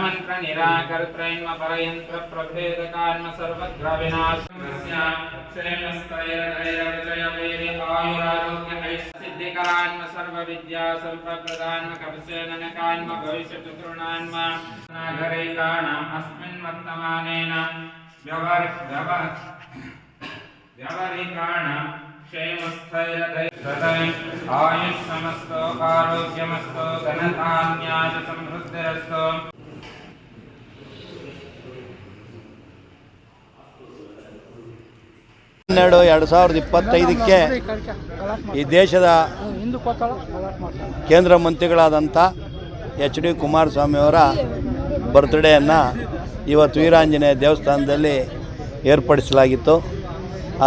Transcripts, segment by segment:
परमंत्र निराकर्त्रैन्म परयंत्र प्रभेदकान्म सर्वग्रह विनाशस्य क्षेमस्थैर्धैर्यविजयवेदि आयुरारोग्य ऐश्वर्यसिद्धिकरान्म सर्वविद्या संप्रदान्म कवसेनकान्म भविष्यचतुर्णान्म नागरिकाणाम् अस्मिन् वर्तमानेन व्यवहारिकाणाम् क्षेमस्थैर्धैर्यं आयुष्मस्तु आरोग्यमस्तु धनधान्याच समृद्धिरस्तु। 2025ಕ್ಕೆ ಈ ದೇಶದ ಕೇಂದ್ರ ಮಂತ್ರಿಗಳಾದಂಥ ಎಚ್ ಡಿ ಕುಮಾರಸ್ವಾಮಿ ಅವರ ಬರ್ತ್ಡೇಯನ್ನು ಇವತ್ತು ವೀರಾಂಜನೇಯ ದೇವಸ್ಥಾನದಲ್ಲಿ ಏರ್ಪಡಿಸಲಾಗಿತ್ತು.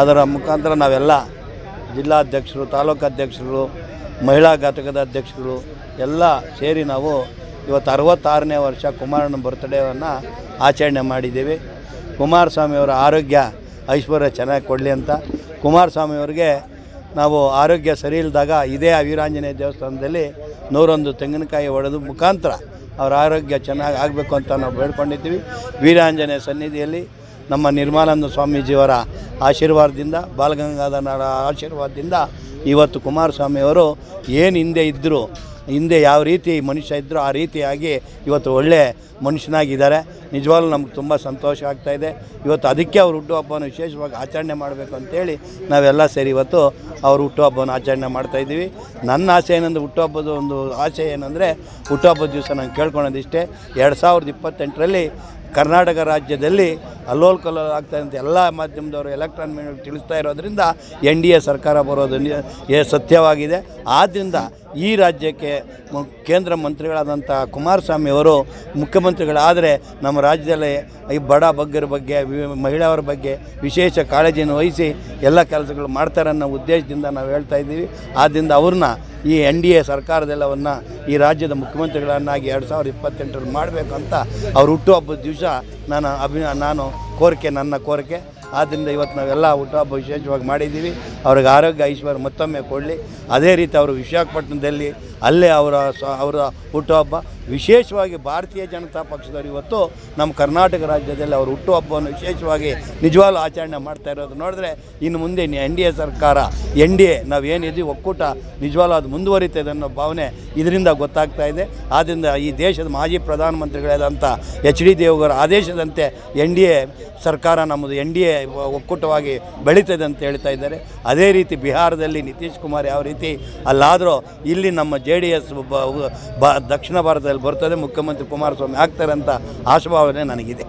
ಅದರ ಮುಖಾಂತರ ನಾವೆಲ್ಲ ಜಿಲ್ಲಾಧ್ಯಕ್ಷರು, ತಾಲೂಕು ಅಧ್ಯಕ್ಷರು, ಮಹಿಳಾ ಘಟಕದ ಅಧ್ಯಕ್ಷರು ಎಲ್ಲ ಸೇರಿ ನಾವು ಇವತ್ತು 66ನೇ ವರ್ಷ ಕುಮಾರನ ಬರ್ತ್ಡೇವನ್ನು ಆಚರಣೆ ಮಾಡಿದ್ದೀವಿ. ಕುಮಾರಸ್ವಾಮಿಯವರ ಆರೋಗ್ಯ ಐಶ್ವರ್ಯ ಚೆನ್ನಾಗಿ ಕೊಡಲಿ ಅಂತ ಕುಮಾರಸ್ವಾಮಿಯವ್ರಿಗೆ ನಾವು ಆರೋಗ್ಯ ಸರಿ ಇಲ್ಲದಾಗ ಇದೇ ವೀರಾಂಜನೇಯ ದೇವಸ್ಥಾನದಲ್ಲಿ 101 ತೆಂಗಿನಕಾಯಿ ಹೊಡೆದು ಮುಖಾಂತರ ಅವರ ಆರೋಗ್ಯ ಚೆನ್ನಾಗಿ ಆಗಬೇಕು ಅಂತ ನಾವು ಬೇಡ್ಕೊಂಡಿದ್ದೀವಿ. ವೀರಾಂಜನೇಯ ಸನ್ನಿಧಿಯಲ್ಲಿ ನಮ್ಮ ನಿರ್ಮಲಾನಂದ ಸ್ವಾಮೀಜಿಯವರ ಆಶೀರ್ವಾದದಿಂದ, ಬಾಲಗಂಗಾಧರರ ಆಶೀರ್ವಾದದಿಂದ ಇವತ್ತು ಕುಮಾರಸ್ವಾಮಿಯವರು ಏನು ಹಿಂದೆ ಯಾವ ರೀತಿ ಮನುಷ್ಯ ಇದ್ದರೂ ಆ ರೀತಿಯಾಗಿ ಇವತ್ತು ಒಳ್ಳೆ ಮನುಷ್ಯನಾಗಿದ್ದಾರೆ. ನಿಜವಾಗ್ಲೂ ನಮ್ಗೆ ತುಂಬ ಸಂತೋಷ ಆಗ್ತಾಯಿದೆ. ಇವತ್ತು ಅದಕ್ಕೆ ಅವ್ರ ಹುಟ್ಟುಹಬ್ಬವನ್ನು ವಿಶೇಷವಾಗಿ ಆಚರಣೆ ಮಾಡಬೇಕು ಅಂತೇಳಿ ನಾವೆಲ್ಲ ಸೇರಿ ಇವತ್ತು ಅವ್ರ ಹುಟ್ಟುಹಬ್ಬವನ್ನು ಆಚರಣೆ ಮಾಡ್ತಾಯಿದ್ದೀವಿ. ನನ್ನ ಆಸೆ ಏನಂದರೆ ಹುಟ್ಟುಹಬ್ಬದ ಒಂದು ಆಸೆ ಏನಂದರೆ ಹುಟ್ಟುಹಬ್ಬದ ದಿವಸ ನಾನು ಕೇಳ್ಕೊಳೋದಿಷ್ಟೇ, 2028ರಲ್ಲಿ ಕರ್ನಾಟಕ ರಾಜ್ಯದಲ್ಲಿ ಅಲ್ಲೋಲ್ ಕಲ್ಲೋಲ್ ಆಗ್ತಾಯಿದ್ದಂಥ ಎಲ್ಲ ಮಾಧ್ಯಮದವರು ಎಲೆಕ್ಟ್ರಾನ್ ಮೀಡಿಯಾ ತಿಳಿಸ್ತಾ ಇರೋದ್ರಿಂದ NDA ಸರ್ಕಾರ ಬರೋದು ಸತ್ಯವಾಗಿದೆ. ಆದ್ದರಿಂದ ಈ ರಾಜ್ಯಕ್ಕೆ ಕೇಂದ್ರ ಮಂತ್ರಿಗಳಾದಂಥ ಕುಮಾರಸ್ವಾಮಿಯವರು ಮುಖ್ಯಮಂತ್ರಿಗಳಾದರೆ ನಮ್ಮ ರಾಜ್ಯದಲ್ಲಿ ಈ ಬಡ ಬಗ್ಗರ ಬಗ್ಗೆ, ಮಹಿಳೆಯರ ಬಗ್ಗೆ ವಿಶೇಷ ಕಾಳಜಿಯನ್ನು ವಹಿಸಿ ಎಲ್ಲ ಕೆಲಸಗಳು ಮಾಡ್ತಾರೆ ಅನ್ನೋ ಉದ್ದೇಶದಿಂದ ನಾವು ಹೇಳ್ತಾ ಇದ್ದೀವಿ. ಆದ್ದರಿಂದ ಅವ್ರನ್ನ ಈ NDA ಸರ್ಕಾರದೆಲ್ಲವನ್ನು ಈ ರಾಜ್ಯದ ಮುಖ್ಯಮಂತ್ರಿಗಳನ್ನಾಗಿ 2028ರಲ್ಲಿ ಮಾಡಬೇಕು ಅಂತ ಅವ್ರ ಹುಟ್ಟುಹಬ್ಬದ ದಿವಸ ನಾನು ನನ್ನ ಕೋರಿಕೆ. ಆದ್ದರಿಂದ ಇವತ್ತು ನಾವೆಲ್ಲ ಹುಟ್ಟುಹಬ್ಬ ವಿಶೇಷವಾಗಿ ಮಾಡಿದ್ದೀವಿ. ಅವ್ರಿಗೆ ಆರೋಗ್ಯ ಐಶ್ವರ್ಯ ಮತ್ತೊಮ್ಮೆ ಕೊಡಲಿ. ಅದೇ ರೀತಿ ಅವರು ವಿಶಾಖಪಟ್ಟಣದಲ್ಲಿ ಅಲ್ಲೇ ಅವರ ಹುಟ್ಟುಹಬ್ಬ ವಿಶೇಷವಾಗಿ ಭಾರತೀಯ ಜನತಾ ಪಕ್ಷದವರು ಇವತ್ತು ನಮ್ಮ ಕರ್ನಾಟಕ ರಾಜ್ಯದಲ್ಲಿ ಅವ್ರ ಹುಟ್ಟುಹಬ್ಬವನ್ನು ವಿಶೇಷವಾಗಿ ನಿಜವಾಗ್ಲೂ ಆಚರಣೆ ಮಾಡ್ತಾ ಇರೋದು ನೋಡಿದ್ರೆ ಇನ್ನು ಮುಂದೆ NDA ಸರ್ಕಾರ NDA ನಾವೇನಿದ್ದೀವಿ ಒಕ್ಕೂಟ ನಿಜವಾಗ್ಲೂ ಅದು ಮುಂದುವರಿತದೆ ಅನ್ನೋ ಭಾವನೆ ಇದರಿಂದ ಗೊತ್ತಾಗ್ತಾ ಇದೆ. ಆದ್ದರಿಂದ ಈ ದೇಶದ ಮಾಜಿ ಪ್ರಧಾನಮಂತ್ರಿಗಳಾದಂಥ HD ದೇವೇಗೌಡರ ಆದೇಶದಂತೆ NDA ಸರ್ಕಾರ ನಮ್ಮದು NDA ಒಕ್ಕೂಟವಾಗಿ ಬೆಳೀತದೆ ಅಂತ ಹೇಳ್ತಾ ಇದ್ದಾರೆ. ಅದೇ ರೀತಿ ಬಿಹಾರದಲ್ಲಿ ನಿತೀಶ್ ಕುಮಾರ್ ಯಾವ ರೀತಿ ಅಲ್ಲಾದರೂ ಇಲ್ಲಿ ನಮ್ಮ JDS ದಕ್ಷಿಣ ಭಾರತದಲ್ಲಿ ಬರ್ತದೆ, ಮುಖ್ಯಮಂತ್ರಿ ಕುಮಾರಸ್ವಾಮಿ ಆಗ್ತಾರೆ ಅಂತ ಆಶಾಭಾವನೆ ನನಗಿದೆ.